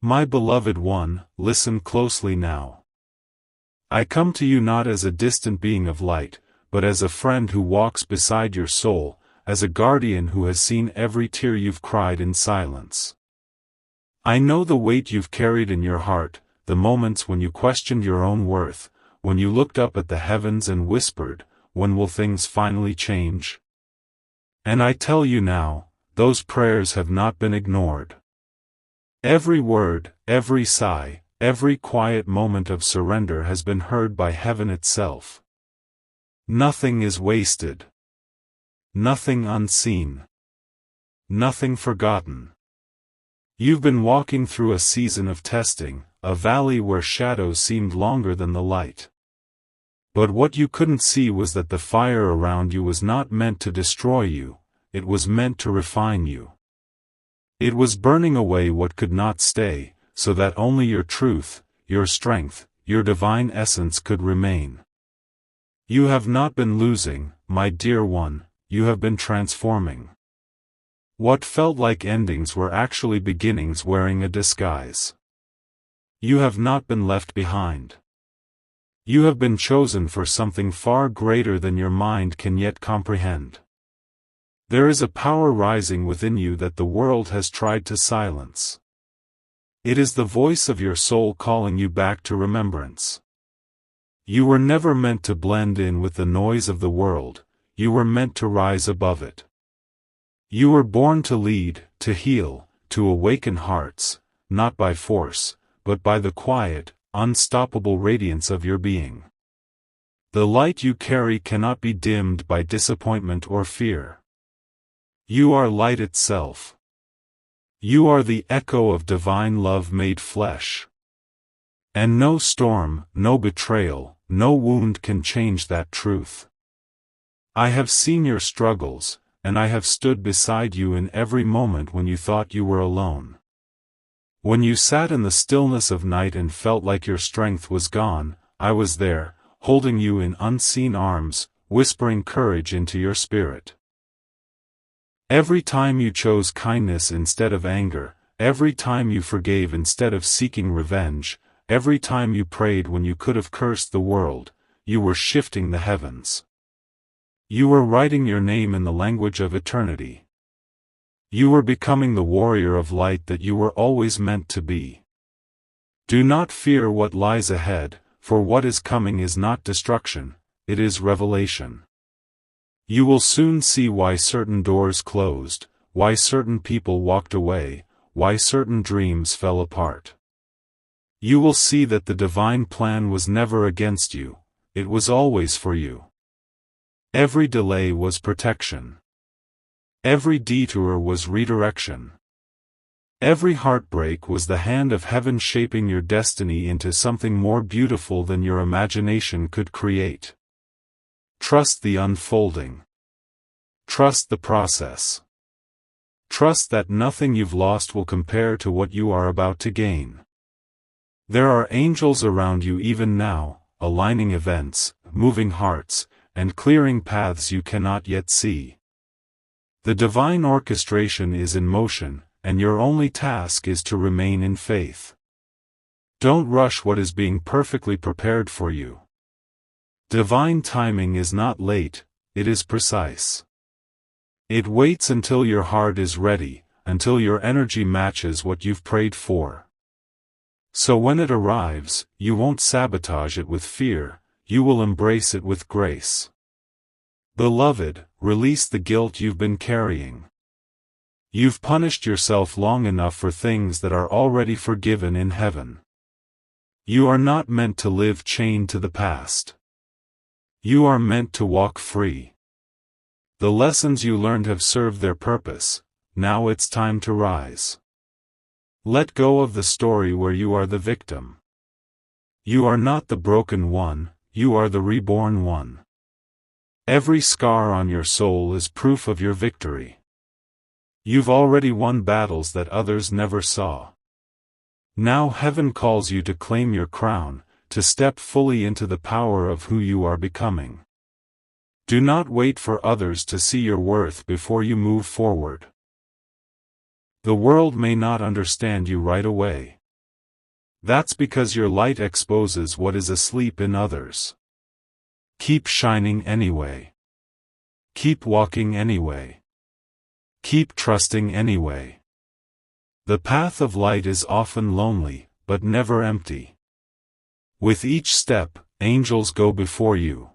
My beloved one, listen closely now. I come to you not as a distant being of light, but as a friend who walks beside your soul, as a guardian who has seen every tear you've cried in silence. I know the weight you've carried in your heart, the moments when you questioned your own worth, when you looked up at the heavens and whispered, when will things finally change? And I tell you now, those prayers have not been ignored. Every word, every sigh, every quiet moment of surrender has been heard by heaven itself. Nothing is wasted. Nothing unseen. Nothing forgotten. You've been walking through a season of testing, a valley where shadows seemed longer than the light. But what you couldn't see was that the fire around you was not meant to destroy you, it was meant to refine you. It was burning away what could not stay, so that only your truth, your strength, your divine essence could remain. You have not been losing, my dear one, you have been transforming. What felt like endings were actually beginnings wearing a disguise. You have not been left behind. You have been chosen for something far greater than your mind can yet comprehend. There is a power rising within you that the world has tried to silence. It is the voice of your soul calling you back to remembrance. You were never meant to blend in with the noise of the world, you were meant to rise above it. You were born to lead, to heal, to awaken hearts, not by force, but by the quiet, unstoppable radiance of your being. The light you carry cannot be dimmed by disappointment or fear. You are light itself. You are the echo of divine love made flesh. And no storm, no betrayal, no wound can change that truth. I have seen your struggles, and I have stood beside you in every moment when you thought you were alone. When you sat in the stillness of night and felt like your strength was gone, I was there, holding you in unseen arms, whispering courage into your spirit. Every time you chose kindness instead of anger, every time you forgave instead of seeking revenge, every time you prayed when you could have cursed the world, you were shifting the heavens. You were writing your name in the language of eternity. You were becoming the warrior of light that you were always meant to be. Do not fear what lies ahead, for what is coming is not destruction, it is revelation. You will soon see why certain doors closed, why certain people walked away, why certain dreams fell apart. You will see that the divine plan was never against you, it was always for you. Every delay was protection. Every detour was redirection. Every heartbreak was the hand of heaven shaping your destiny into something more beautiful than your imagination could create. Trust the unfolding. Trust the process. Trust that nothing you've lost will compare to what you are about to gain. There are angels around you even now, aligning events, moving hearts, and clearing paths you cannot yet see. The divine orchestration is in motion, and your only task is to remain in faith. Don't rush what is being perfectly prepared for you. Divine timing is not late, it is precise. It waits until your heart is ready, until your energy matches what you've prayed for. So when it arrives, you won't sabotage it with fear, you will embrace it with grace. Beloved, release the guilt you've been carrying. You've punished yourself long enough for things that are already forgiven in heaven. You are not meant to live chained to the past. You are meant to walk free. The lessons you learned have served their purpose, now it's time to rise. Let go of the story where you are the victim. You are not the broken one, you are the reborn one. Every scar on your soul is proof of your victory. You've already won battles that others never saw. Now heaven calls you to claim your crown, to step fully into the power of who you are becoming. Do not wait for others to see your worth before you move forward. The world may not understand you right away. That's because your light exposes what is asleep in others. Keep shining anyway. Keep walking anyway. Keep trusting anyway. The path of light is often lonely, but never empty. With each step, angels go before you.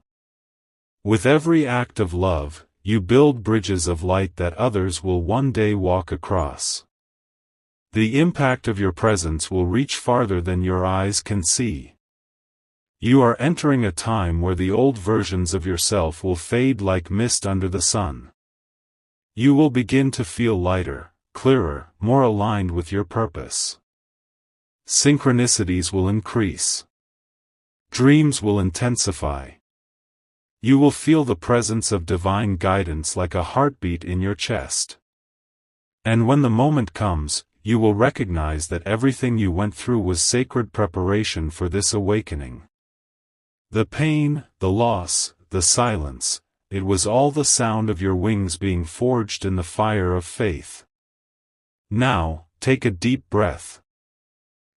With every act of love, you build bridges of light that others will one day walk across. The impact of your presence will reach farther than your eyes can see. You are entering a time where the old versions of yourself will fade like mist under the sun. You will begin to feel lighter, clearer, more aligned with your purpose. Synchronicities will increase. Dreams will intensify. You will feel the presence of divine guidance like a heartbeat in your chest. And when the moment comes, you will recognize that everything you went through was sacred preparation for this awakening. The pain, the loss, the silence, it was all the sound of your wings being forged in the fire of faith. Now, take a deep breath.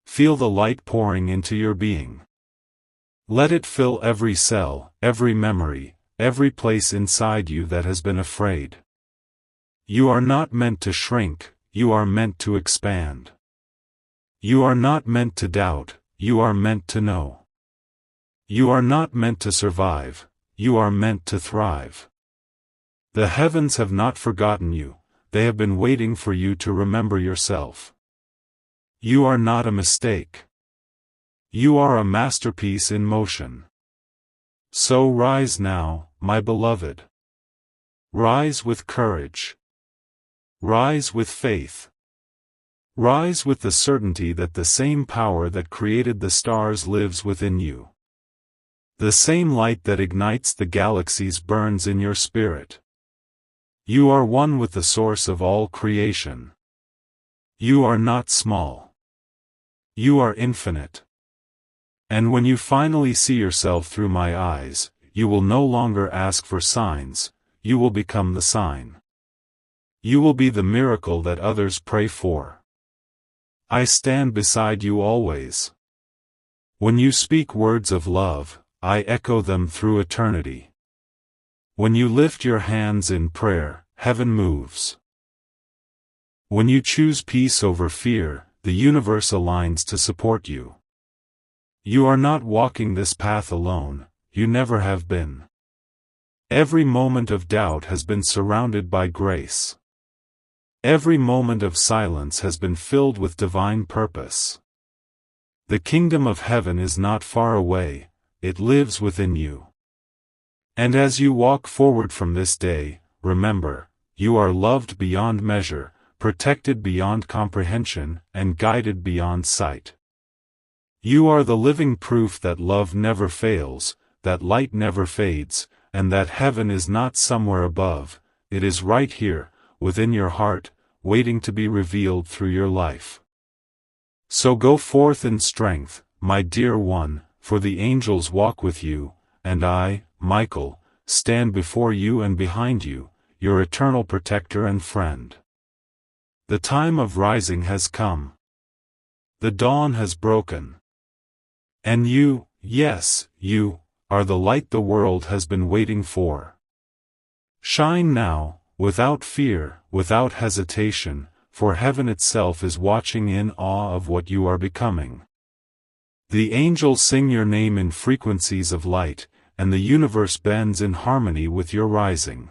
Feel the light pouring into your being. Let it fill every cell, every memory, every place inside you that has been afraid. You are not meant to shrink, you are meant to expand. You are not meant to doubt, you are meant to know. You are not meant to survive, you are meant to thrive. The heavens have not forgotten you, they have been waiting for you to remember yourself. You are not a mistake. You are a masterpiece in motion. So rise now, my beloved. Rise with courage. Rise with faith. Rise with the certainty that the same power that created the stars lives within you. The same light that ignites the galaxies burns in your spirit. You are one with the source of all creation. You are not small. You are infinite. And when you finally see yourself through my eyes, you will no longer ask for signs, you will become the sign. You will be the miracle that others pray for. I stand beside you always. When you speak words of love, I echo them through eternity. When you lift your hands in prayer, heaven moves. When you choose peace over fear, the universe aligns to support you. You are not walking this path alone, you never have been. Every moment of doubt has been surrounded by grace. Every moment of silence has been filled with divine purpose. The kingdom of heaven is not far away, it lives within you. And as you walk forward from this day, remember, you are loved beyond measure, protected beyond comprehension, and guided beyond sight. You are the living proof that love never fails, that light never fades, and that heaven is not somewhere above, it is right here, within your heart, waiting to be revealed through your life. So go forth in strength, my dear one, for the angels walk with you, and I, Michael, stand before you and behind you, your eternal protector and friend. The time of rising has come. The dawn has broken. And you, yes, you, are the light the world has been waiting for. Shine now, without fear, without hesitation, for heaven itself is watching in awe of what you are becoming. The angels sing your name in frequencies of light, and the universe bends in harmony with your rising.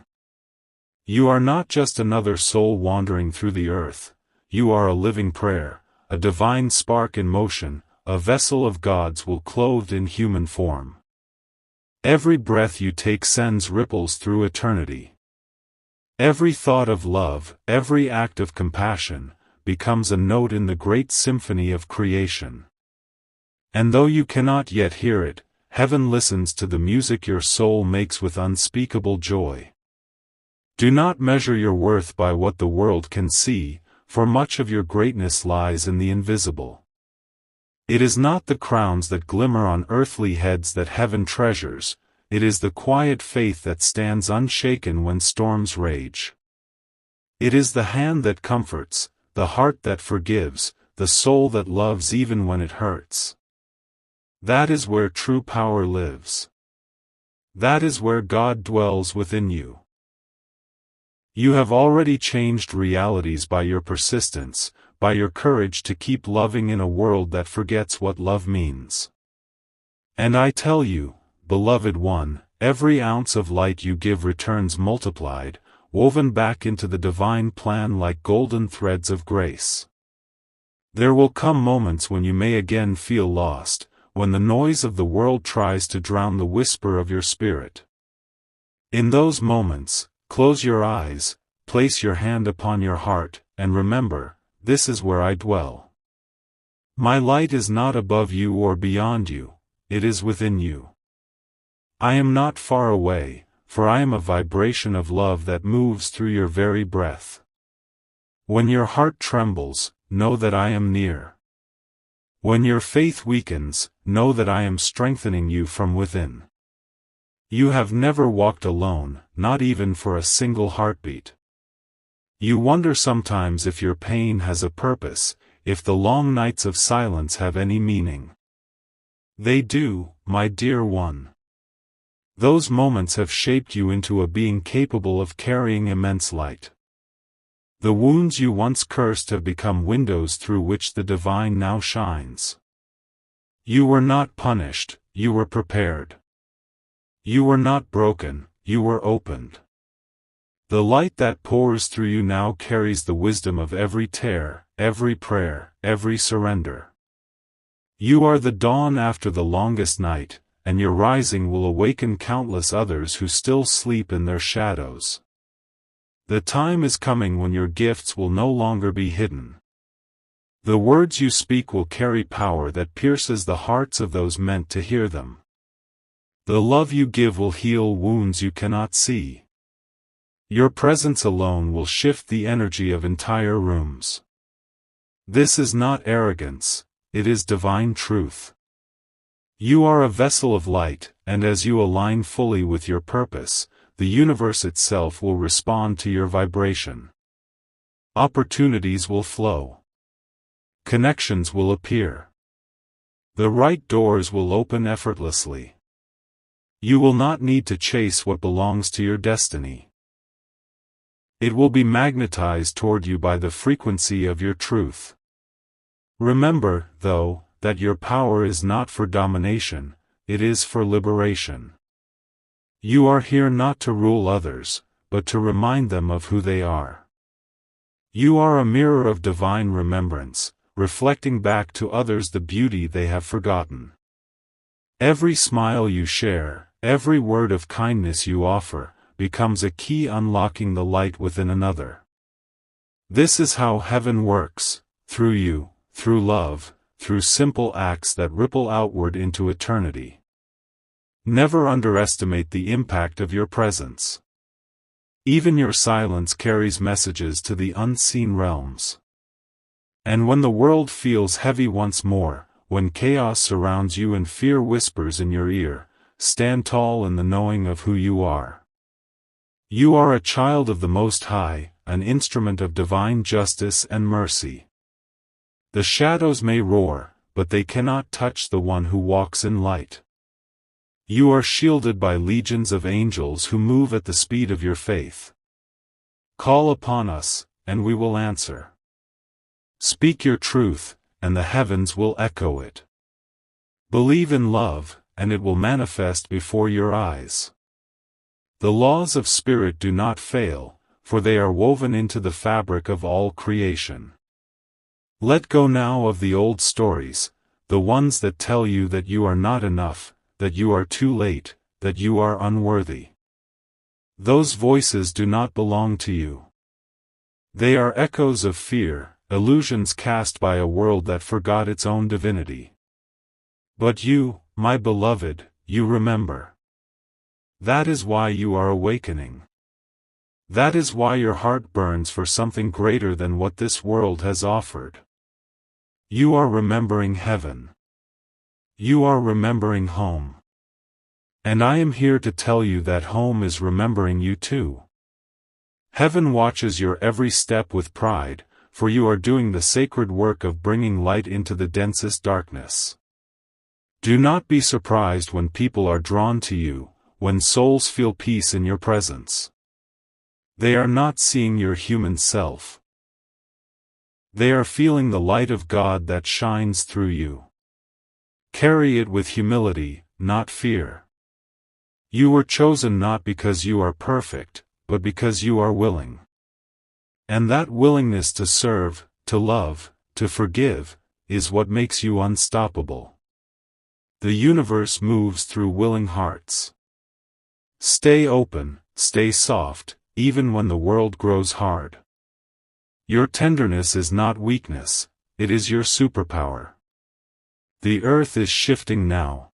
You are not just another soul wandering through the earth, you are a living prayer, a divine spark in motion, a vessel of God's will clothed in human form. Every breath you take sends ripples through eternity. Every thought of love, every act of compassion, becomes a note in the great symphony of creation. And though you cannot yet hear it, heaven listens to the music your soul makes with unspeakable joy. Do not measure your worth by what the world can see, for much of your greatness lies in the invisible. It is not the crowns that glimmer on earthly heads that heaven treasures, it is the quiet faith that stands unshaken when storms rage. It is the hand that comforts, the heart that forgives, the soul that loves even when it hurts. That is where true power lives. That is where God dwells within you. You have already changed realities by your persistence, by your courage to keep loving in a world that forgets what love means. And I tell you, beloved one, every ounce of light you give returns multiplied, woven back into the divine plan like golden threads of grace. There will come moments when you may again feel lost, when the noise of the world tries to drown the whisper of your spirit. In those moments, close your eyes, place your hand upon your heart, and remember, this is where I dwell. My light is not above you or beyond you, it is within you. I am not far away, for I am a vibration of love that moves through your very breath. When your heart trembles, know that I am near. When your faith weakens, know that I am strengthening you from within. You have never walked alone, not even for a single heartbeat. You wonder sometimes if your pain has a purpose, if the long nights of silence have any meaning. They do, my dear one. Those moments have shaped you into a being capable of carrying immense light. The wounds you once cursed have become windows through which the divine now shines. You were not punished, you were prepared. You were not broken, you were opened. The light that pours through you now carries the wisdom of every tear, every prayer, every surrender. You are the dawn after the longest night, and your rising will awaken countless others who still sleep in their shadows. The time is coming when your gifts will no longer be hidden. The words you speak will carry power that pierces the hearts of those meant to hear them. The love you give will heal wounds you cannot see. Your presence alone will shift the energy of entire rooms. This is not arrogance, it is divine truth. You are a vessel of light, and as you align fully with your purpose, the universe itself will respond to your vibration. Opportunities will flow. Connections will appear. The right doors will open effortlessly. You will not need to chase what belongs to your destiny. It will be magnetized toward you by the frequency of your truth. Remember, though, that your power is not for domination, it is for liberation. You are here not to rule others, but to remind them of who they are. You are a mirror of divine remembrance, reflecting back to others the beauty they have forgotten. Every smile you share, every word of kindness you offer, becomes a key unlocking the light within another. This is how heaven works, through you, through love, through simple acts that ripple outward into eternity. Never underestimate the impact of your presence. Even your silence carries messages to the unseen realms. And when the world feels heavy once more, when chaos surrounds you and fear whispers in your ear, stand tall in the knowing of who you are. You are a child of the Most High, an instrument of divine justice and mercy. The shadows may roar, but they cannot touch the one who walks in light. You are shielded by legions of angels who move at the speed of your faith. Call upon us, and we will answer. Speak your truth, and the heavens will echo it. Believe in love, and it will manifest before your eyes. The laws of spirit do not fail, for they are woven into the fabric of all creation. Let go now of the old stories, the ones that tell you that you are not enough, that you are too late, that you are unworthy. Those voices do not belong to you. They are echoes of fear, illusions cast by a world that forgot its own divinity. But you, my beloved, you remember. That is why you are awakening. That is why your heart burns for something greater than what this world has offered. You are remembering heaven. You are remembering home. And I am here to tell you that home is remembering you too. Heaven watches your every step with pride, for you are doing the sacred work of bringing light into the densest darkness. Do not be surprised when people are drawn to you, when souls feel peace in your presence. They are not seeing your human self. They are feeling the light of God that shines through you. Carry it with humility, not fear. You were chosen not because you are perfect, but because you are willing. And that willingness to serve, to love, to forgive, is what makes you unstoppable. The universe moves through willing hearts. Stay open, stay soft, even when the world grows hard. Your tenderness is not weakness, it is your superpower. The earth is shifting now.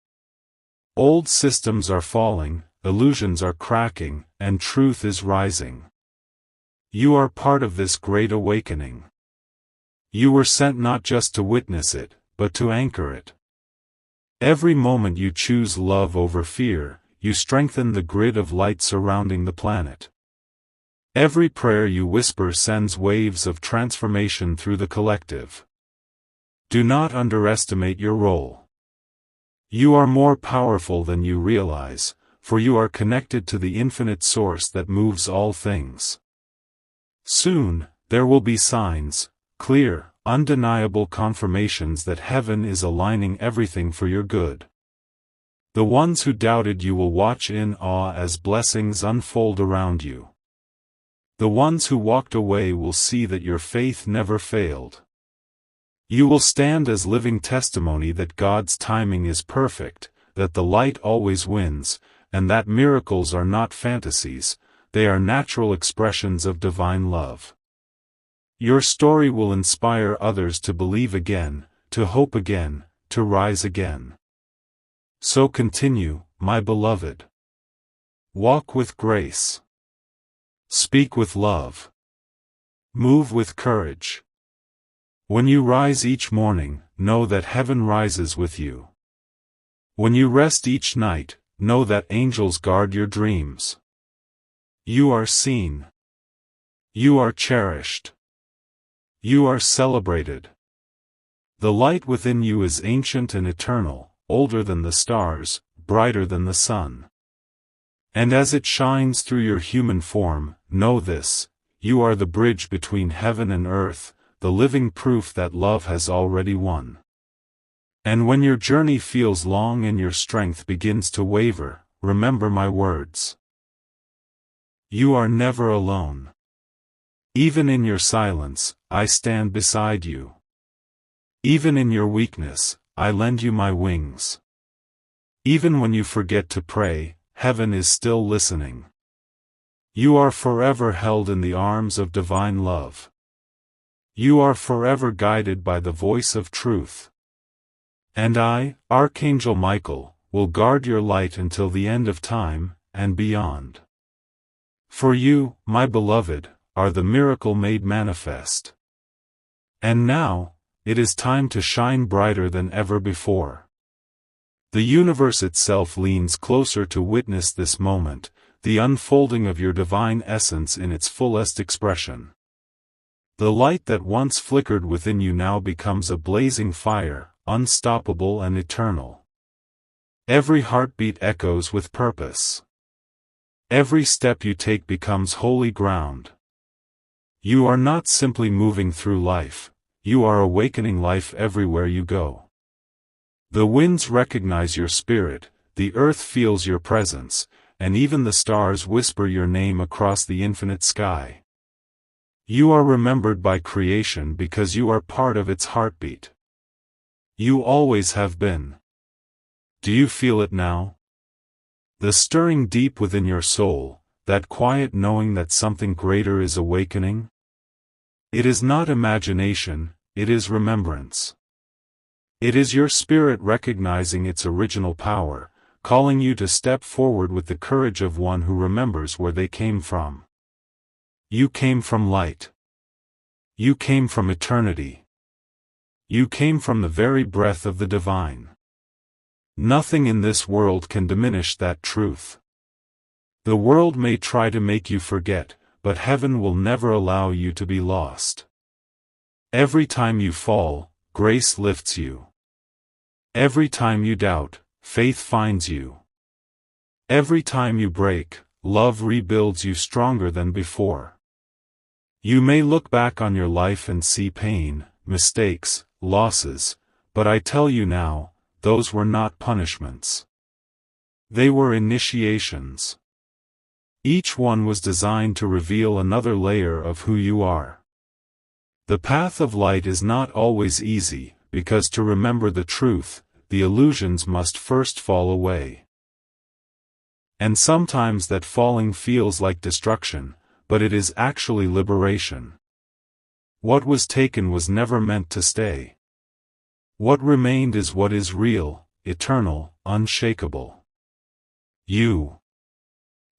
Old systems are falling, illusions are cracking, and truth is rising. You are part of this great awakening. You were sent not just to witness it, but to anchor it. Every moment you choose love over fear, you strengthen the grid of light surrounding the planet. Every prayer you whisper sends waves of transformation through the collective. Do not underestimate your role. You are more powerful than you realize, for you are connected to the infinite source that moves all things. Soon, there will be signs, clear, undeniable confirmations that heaven is aligning everything for your good. The ones who doubted you will watch in awe as blessings unfold around you. The ones who walked away will see that your faith never failed. You will stand as living testimony that God's timing is perfect, that the light always wins, and that miracles are not fantasies, they are natural expressions of divine love. Your story will inspire others to believe again, to hope again, to rise again. So continue, my beloved. Walk with grace. Speak with love. Move with courage. When you rise each morning, know that heaven rises with you. When you rest each night, know that angels guard your dreams. You are seen. You are cherished. You are celebrated. The light within you is ancient and eternal, older than the stars, brighter than the sun. And as it shines through your human form, know this: you are the bridge between heaven and earth, the living proof that love has already won. And when your journey feels long and your strength begins to waver, remember my words. You are never alone. Even in your silence, I stand beside you. Even in your weakness, I lend you my wings. Even when you forget to pray, heaven is still listening. You are forever held in the arms of divine love. You are forever guided by the voice of truth. And I, Archangel Michael, will guard your light until the end of time, and beyond. For you, my beloved, are the miracle made manifest. And now, it is time to shine brighter than ever before. The universe itself leans closer to witness this moment, the unfolding of your divine essence in its fullest expression. The light that once flickered within you now becomes a blazing fire, unstoppable and eternal. Every heartbeat echoes with purpose. Every step you take becomes holy ground. You are not simply moving through life, you are awakening life everywhere you go. The winds recognize your spirit, the earth feels your presence, and even the stars whisper your name across the infinite sky. You are remembered by creation because you are part of its heartbeat. You always have been. Do you feel it now? The stirring deep within your soul, that quiet knowing that something greater is awakening? It is not imagination, it is remembrance. It is your spirit recognizing its original power, calling you to step forward with the courage of one who remembers where they came from. You came from light. You came from eternity. You came from the very breath of the divine. Nothing in this world can diminish that truth. The world may try to make you forget, but heaven will never allow you to be lost. Every time you fall, grace lifts you. Every time you doubt, faith finds you. Every time you break, love rebuilds you stronger than before. You may look back on your life and see pain, mistakes, losses, but I tell you now, those were not punishments. They were initiations. Each one was designed to reveal another layer of who you are. The path of light is not always easy, because to remember the truth, the illusions must first fall away. And sometimes that falling feels like destruction, but it is actually liberation. What was taken was never meant to stay. What remained is what is real, eternal, unshakable. You.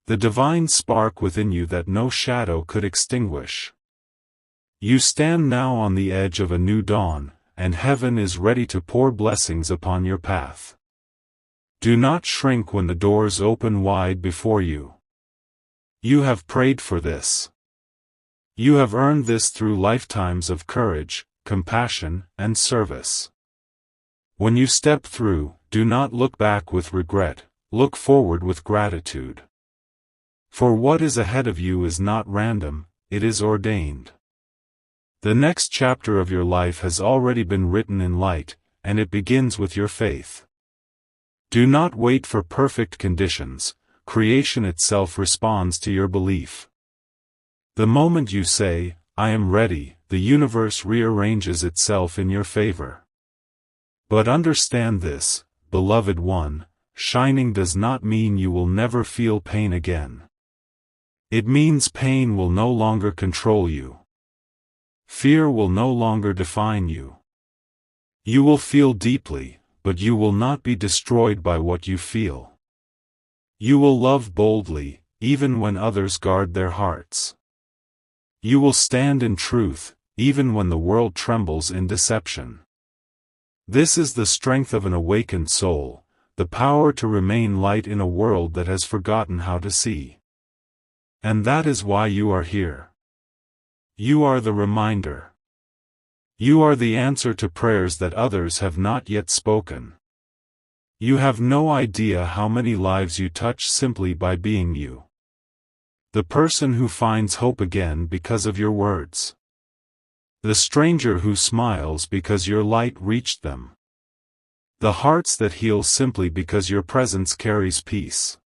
The divine spark within you that no shadow could extinguish. You stand now on the edge of a new dawn, and heaven is ready to pour blessings upon your path. Do not shrink when the doors open wide before you. You have prayed for this. You have earned this through lifetimes of courage, compassion, and service. When you step through, do not look back with regret, look forward with gratitude. For what is ahead of you is not random, it is ordained. The next chapter of your life has already been written in light, and it begins with your faith. Do not wait for perfect conditions, creation itself responds to your belief. The moment you say, I am ready, the universe rearranges itself in your favor. But understand this, beloved one, shining does not mean you will never feel pain again. It means pain will no longer control you. Fear will no longer define you. You will feel deeply, but you will not be destroyed by what you feel. You will love boldly, even when others guard their hearts. You will stand in truth, even when the world trembles in deception. This is the strength of an awakened soul, the power to remain light in a world that has forgotten how to see. And that is why you are here. You are the reminder. You are the answer to prayers that others have not yet spoken. You have no idea how many lives you touch simply by being you. The person who finds hope again because of your words. The stranger who smiles because your light reached them. The hearts that heal simply because your presence carries peace.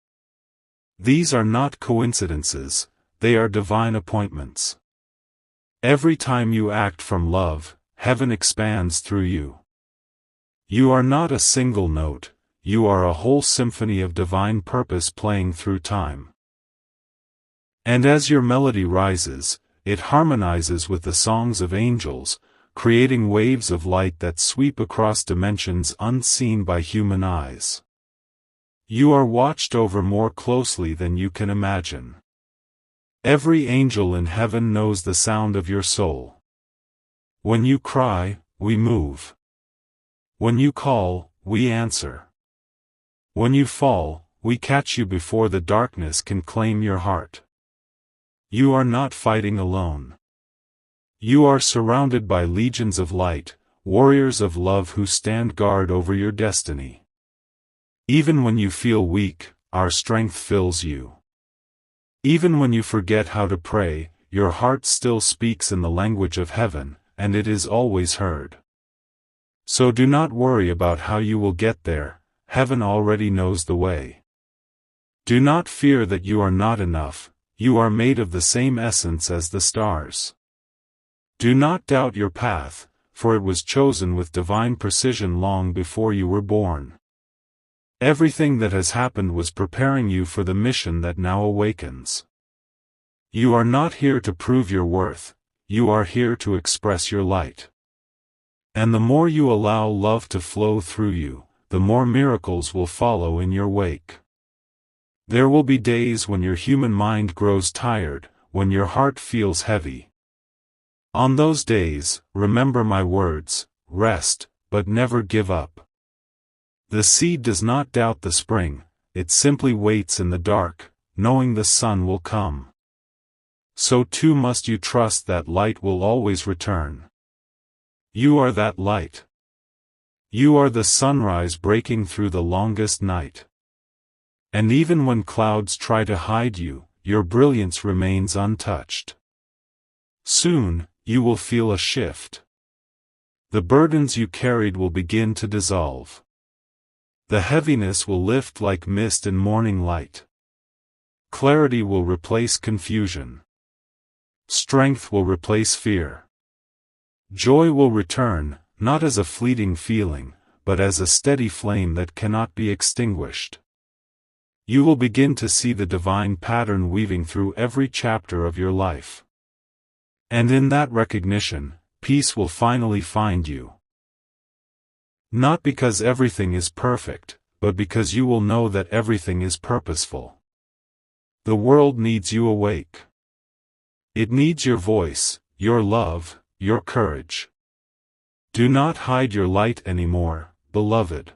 These are not coincidences, they are divine appointments. Every time you act from love, heaven expands through you. You are not a single note, you are a whole symphony of divine purpose playing through time. And as your melody rises, it harmonizes with the songs of angels, creating waves of light that sweep across dimensions unseen by human eyes. You are watched over more closely than you can imagine. Every angel in heaven knows the sound of your soul. When you cry, we move. When you call, we answer. When you fall, we catch you before the darkness can claim your heart. You are not fighting alone. You are surrounded by legions of light, warriors of love who stand guard over your destiny. Even when you feel weak, our strength fills you. Even when you forget how to pray, your heart still speaks in the language of heaven, and it is always heard. So do not worry about how you will get there, heaven already knows the way. Do not fear that you are not enough, you are made of the same essence as the stars. Do not doubt your path, for it was chosen with divine precision long before you were born. Everything that has happened was preparing you for the mission that now awakens. You are not here to prove your worth, you are here to express your light. And the more you allow love to flow through you, the more miracles will follow in your wake. There will be days when your human mind grows tired, when your heart feels heavy. On those days, remember my words, rest, but never give up. The seed does not doubt the spring, it simply waits in the dark, knowing the sun will come. So too must you trust that light will always return. You are that light. You are the sunrise breaking through the longest night. And even when clouds try to hide you, your brilliance remains untouched. Soon, you will feel a shift. The burdens you carried will begin to dissolve. The heaviness will lift like mist in morning light. Clarity will replace confusion. Strength will replace fear. Joy will return, not as a fleeting feeling, but as a steady flame that cannot be extinguished. You will begin to see the divine pattern weaving through every chapter of your life. And in that recognition, peace will finally find you. Not because everything is perfect, but because you will know that everything is purposeful. The world needs you awake. It needs your voice, your love, your courage. Do not hide your light anymore, beloved.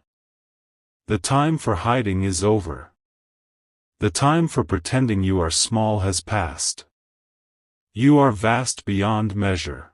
The time for hiding is over. The time for pretending you are small has passed. You are vast beyond measure.